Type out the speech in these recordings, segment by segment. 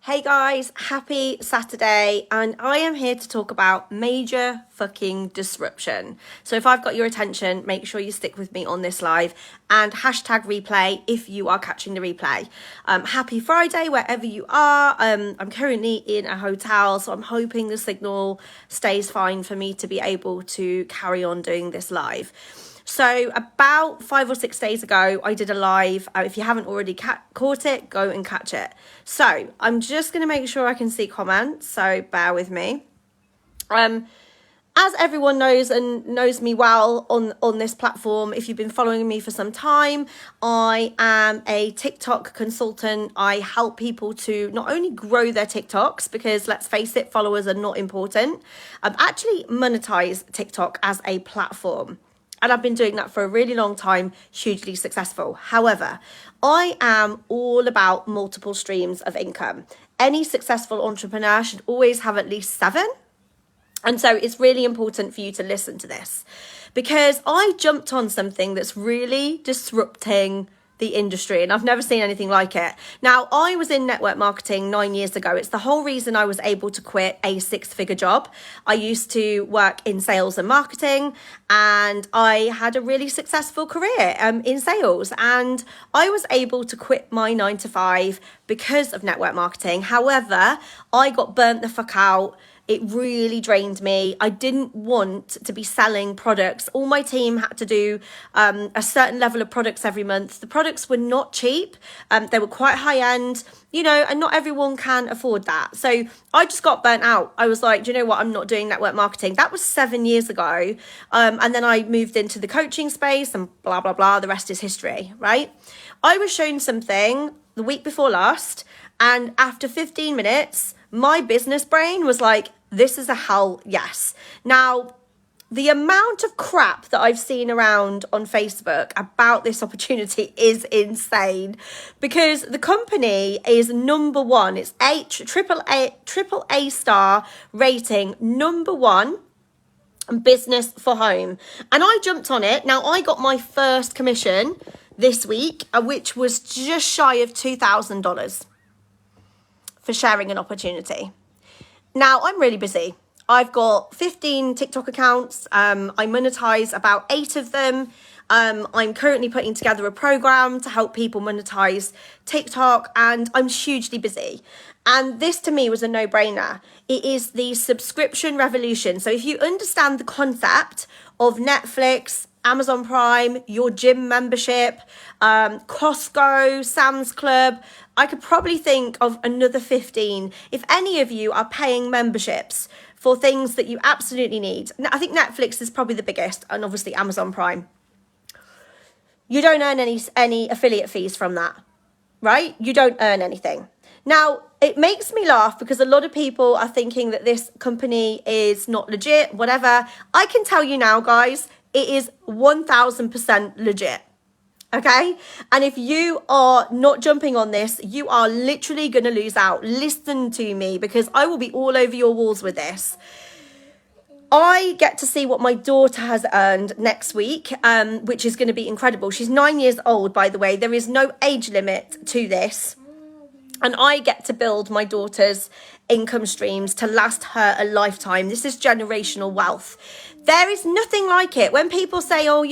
Hey guys, happy Saturday, and I am here to talk about major fucking disruption. So if I've got your attention, make sure you stick with me on this live and hashtag replay if you are catching the replay. Happy Friday wherever you are. I'm currently in a hotel, so I'm hoping the signal stays fine for me to be able to carry on doing this live. So about 5 or 6 days ago, I did a live. If you haven't already caught it, go and catch it. So I'm just going to make sure I can see comments. So bear with me. As everyone knows and knows me well on this platform, if you've been following me for some time, I am a TikTok consultant. I help people to not only grow their TikToks, because let's face it, followers are not important, actually monetize TikTok as a platform. And I've been doing that for a really long time, hugely successful. However, I am all about multiple streams of income. Any successful entrepreneur should always have at least 7. And so it's really important for you to listen to this, because I jumped on something that's really disrupting the industry, and I've never seen anything like it. Now, I was in network marketing 9 years ago. It's the whole reason I was able to quit a 6-figure job. I used to work in sales and marketing, and I had a really successful career in sales, and I was able to quit my 9 to 5 because of network marketing. However, I got burnt the fuck out. It really drained me. I didn't want to be selling products. All my team had to do a certain level of products every month. The products were not cheap. They were quite high end, and not everyone can afford that. So I just got burnt out. I was like, do you know what? I'm not doing network marketing. That was 7 years ago. And then I moved into the coaching space and blah, blah, blah. The rest is history, right? I was shown something the week before last, and after 15 minutes, my business brain was like, this is a hell yes. Now, the amount of crap that I've seen around on Facebook about this opportunity is insane, because the company is number one. It's triple A star rating, number one business for home. And I jumped on it. Now, I got my first commission this week, which was just shy of $2,000 for sharing an opportunity. Now, I'm really busy. I've got 15 TikTok accounts. I monetize about 8 of them. I'm currently putting together a program to help people monetize TikTok, and I'm hugely busy. And this to me was a no-brainer. It is the subscription revolution. So if you understand the concept of Netflix, Amazon Prime, your gym membership, Costco, Sam's Club, I could probably think of another 15. If any of you are paying memberships for things that you absolutely need, I think Netflix is probably the biggest, and obviously Amazon Prime. You don't earn any affiliate fees from that, right? You don't earn anything. Now, it makes me laugh because a lot of people are thinking that this company is not legit, whatever. I can tell you now, guys, it is 1000% legit. Okay? And if you are not jumping on this, you are literally going to lose out. Listen to me, because I will be all over your walls with this. I get to see what my daughter has earned next week, which is going to be incredible. She's 9 years old, by the way. There is no age limit to this. And I get to build my daughter's income streams to last her a lifetime. This is generational wealth. There is nothing like it. When people say, oh,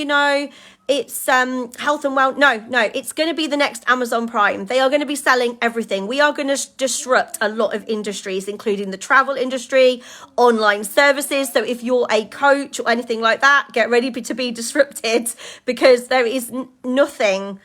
it's health and wealth. No, it's going to be the next Amazon Prime. They are going to be selling everything. We are going to disrupt a lot of industries, including the travel industry, online services. So if you're a coach or anything like that, get ready to be disrupted, because there is nothing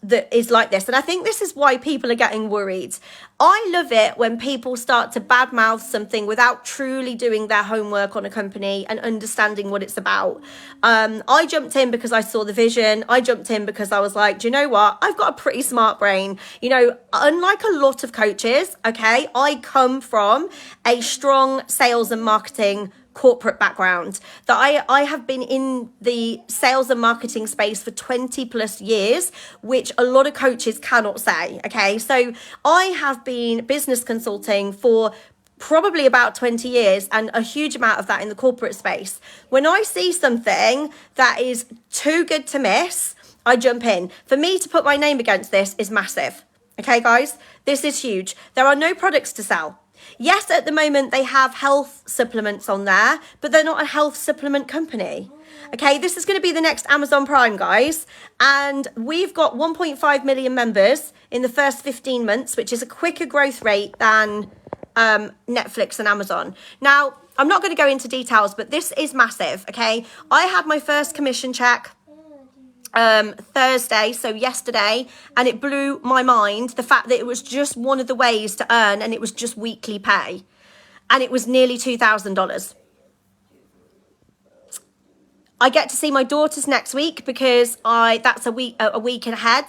that is like this. And I think this is why people are getting worried. I love it when people start to badmouth something without truly doing their homework on a company and understanding what it's about. I jumped in because I saw the vision. I jumped in because I was like, do you know what? I've got a pretty smart brain. Unlike a lot of coaches, okay, I come from a strong sales and marketing corporate background, that I have been in the sales and marketing space for 20 plus years, which a lot of coaches cannot say. Okay, so I have been business consulting for probably about 20 years, and a huge amount of that in the corporate space. When I see something that is too good to miss, I jump in. For me to put my name against this is massive. Okay, guys, this is huge. There are no products to sell. Yes, at the moment they have health supplements on there, but they're not a health supplement company. Okay, this is going to be the next Amazon Prime, guys. And we've got 1.5 million members in the first 15 months, which is a quicker growth rate than Netflix and Amazon. Now, I'm not going to go into details, but this is massive, okay? I had my first commission check Thursday, so yesterday, and it blew my mind, the fact that it was just one of the ways to earn, and it was just weekly pay, and it was nearly $2,000. I get to see my daughters next week because that's a week ahead,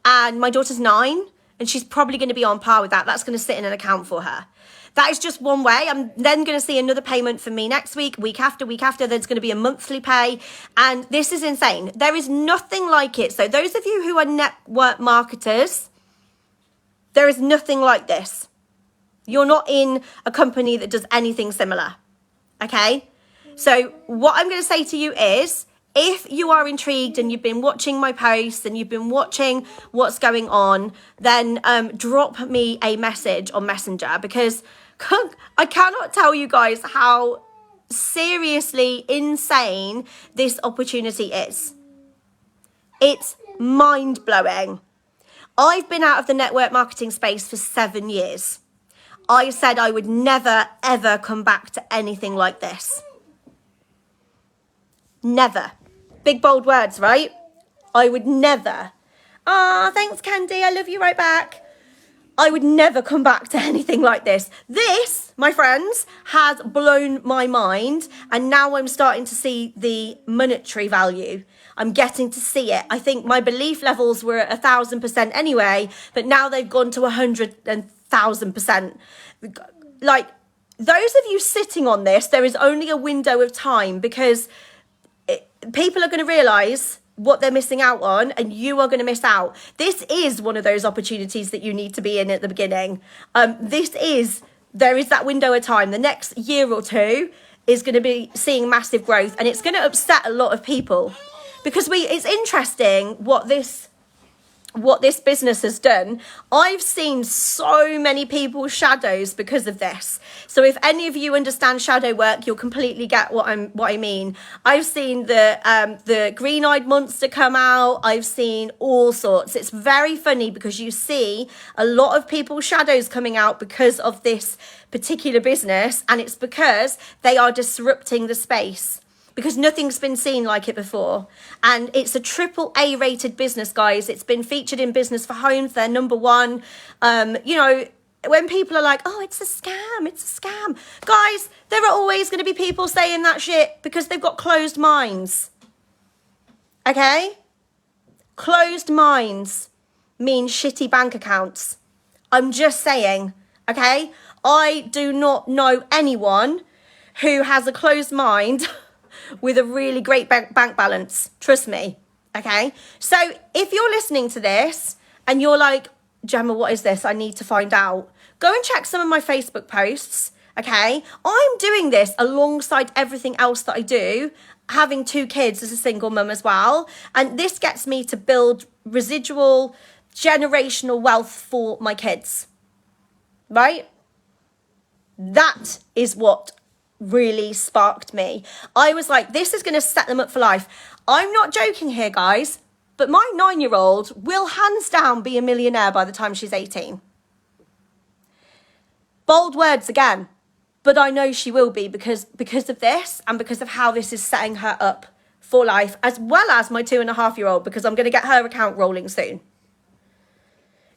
and my daughter's 9, and she's probably going to be on par with that. That's going to sit in an account for her. That is just one way. I'm then going to see another payment for me next week, week after. There's going to be a monthly pay. And this is insane. There is nothing like it. So those of you who are network marketers, there is nothing like this. You're not in a company that does anything similar. Okay? So what I'm going to say to you is, if you are intrigued and you've been watching my posts and you've been watching what's going on, then drop me a message on Messenger, because I cannot tell you guys how seriously insane this opportunity is. It's mind-blowing. I've been out of the network marketing space for 7 years. I said I would never, ever come back to anything like this. Never. Big, bold words, right? I would never. Thanks, Candy. I love you right back. I would never come back to anything like this. This, my friends, has blown my mind. And now I'm starting to see the monetary value. I'm getting to see it. I think my belief levels were at 1,000% anyway, but now they've gone to 100,000%. Like, those of you sitting on this, there is only a window of time, because people are going to realise what they're missing out on, and you are going to miss out. This is one of those opportunities that you need to be in at the beginning. There is that window of time. The next year or two is going to be seeing massive growth, and it's going to upset a lot of people, because it's interesting what this business has done. I've seen so many people's shadows because of this. So if any of you understand shadow work, you'll completely get what I mean. I've seen the green-eyed monster come out. I've seen all sorts. It's very funny because you see a lot of people's shadows coming out because of this particular business, and it's because they are disrupting the space, because nothing's been seen like it before. And it's a AAA rated business, guys. It's been featured in Business for Homes. They're number 1. When people are like, oh, it's a scam. Guys, there are always going to be people saying that shit because they've got closed minds. Okay? Closed minds mean shitty bank accounts. I'm just saying, okay? I do not know anyone who has a closed mind with a really great bank balance. Trust me. Okay. So if you're listening to this and you're like, Gemma, what is this? I need to find out. Go and check some of my Facebook posts. Okay. I'm doing this alongside everything else that I do, having 2 kids as a single mum as well. And this gets me to build residual generational wealth for my kids. Right? That is what really sparked me. I was like, this is going to set them up for life. I'm not joking here, guys, but my 9-year-old will hands down be a millionaire by the time she's 18. Bold words again, but I know she will be because of this, and because of how this is setting her up for life, as well as my 2.5-year-old, because I'm going to get her account rolling soon.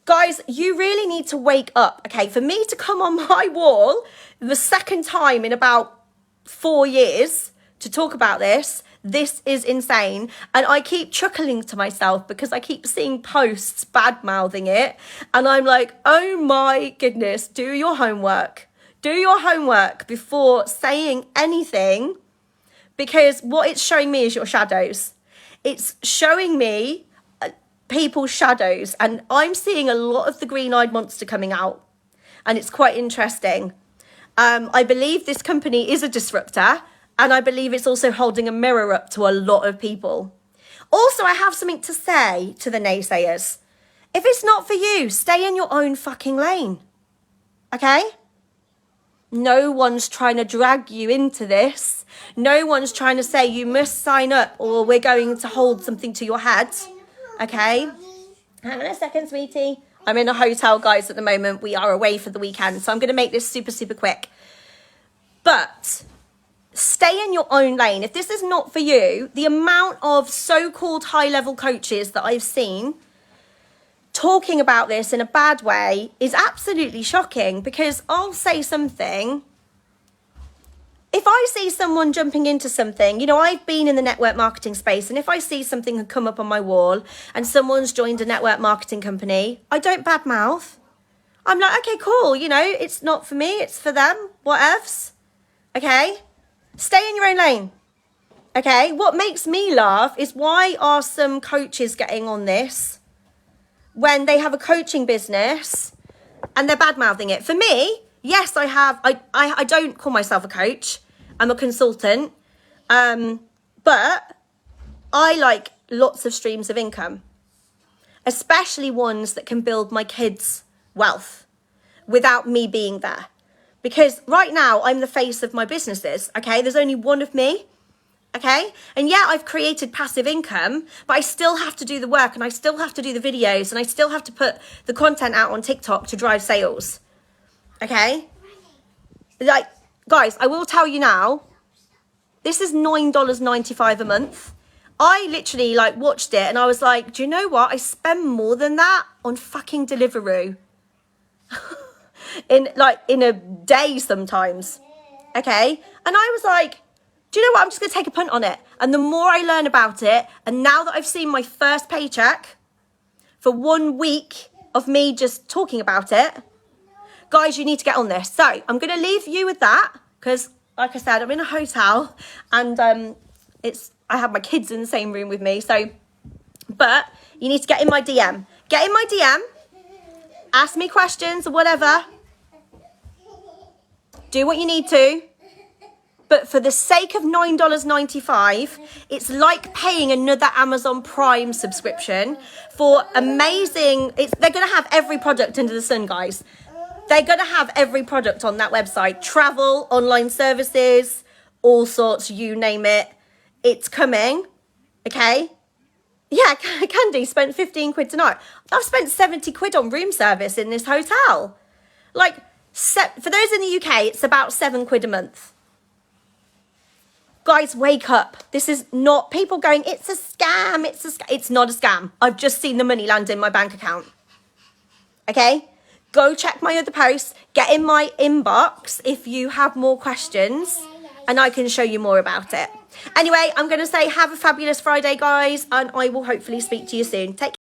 Guys, you really need to wake up, okay? For me to come on my wall the second time in about 4 years to talk about this is insane. And I keep chuckling to myself because I keep seeing posts bad-mouthing it. And I'm like, oh my goodness, do your homework. Do your homework before saying anything, because what it's showing me is your shadows. It's showing me people's shadows, and I'm seeing a lot of the green-eyed monster coming out, and it's quite interesting. I believe this company is a disruptor, and I believe it's also holding a mirror up to a lot of people. Also, I have something to say to the naysayers. If it's not for you, stay in your own fucking lane. Okay? No one's trying to drag you into this. No one's trying to say you must sign up or we're going to hold something to your head. Okay? Hang on a second, sweetie. I'm in a hotel, guys, at the moment. We are away for the weekend, so I'm going to make this super, super quick. But stay in your own lane. If this is not for you, the amount of so-called high-level coaches that I've seen talking about this in a bad way is absolutely shocking, because I'll say something. If I see someone jumping into something, you know, I've been in the network marketing space, and if I see something come up on my wall and someone's joined a network marketing company, I don't badmouth. I'm like, okay, cool. You know, it's not for me. It's for them. Whatevs. Okay? Stay in your own lane. Okay? What makes me laugh is, why are some coaches getting on this when they have a coaching business and they're bad-mouthing it? For me, yes, I don't call myself a coach. I'm a consultant. But I like lots of streams of income, especially ones that can build my kids' wealth without me being there. Because right now I'm the face of my businesses, okay? There's only one of me, okay? And yeah, I've created passive income, but I still have to do the work, and I still have to do the videos, and I still have to put the content out on TikTok to drive sales, okay? Like, guys, I will tell you now, this is $9.95 a month. I literally like watched it and I was like, do you know what? I spend more than that on fucking Deliveroo. in a day sometimes. Okay? And I was like, do you know what? I'm just going to take a punt on it. And the more I learn about it, and now that I've seen my first paycheck for 1 week of me just talking about it, guys, you need to get on this. So I'm going to leave you with that, because like I said, I'm in a hotel, and I have my kids in the same room with me. So, but you need to get in my DM. Get in my DM. Ask me questions or whatever. Do what you need to. But for the sake of $9.95, it's like paying another Amazon Prime subscription for amazing... They're going to have every product under the sun, guys. They're going to have every product on that website. Travel, online services, all sorts, you name it. It's coming, okay? Yeah, Candy spent 15 quid tonight. I've spent 70 quid on room service in this hotel. Like, for those in the UK, it's about 7 quid a month. Guys, wake up. This is not people going, it's a scam, it's a scam. It's not a scam. I've just seen the money land in my bank account. Okay? Go check my other posts. Get in my inbox if you have more questions, and I can show you more about it. Anyway, I'm going to say have a fabulous Friday, guys, and I will hopefully speak to you soon. Take care.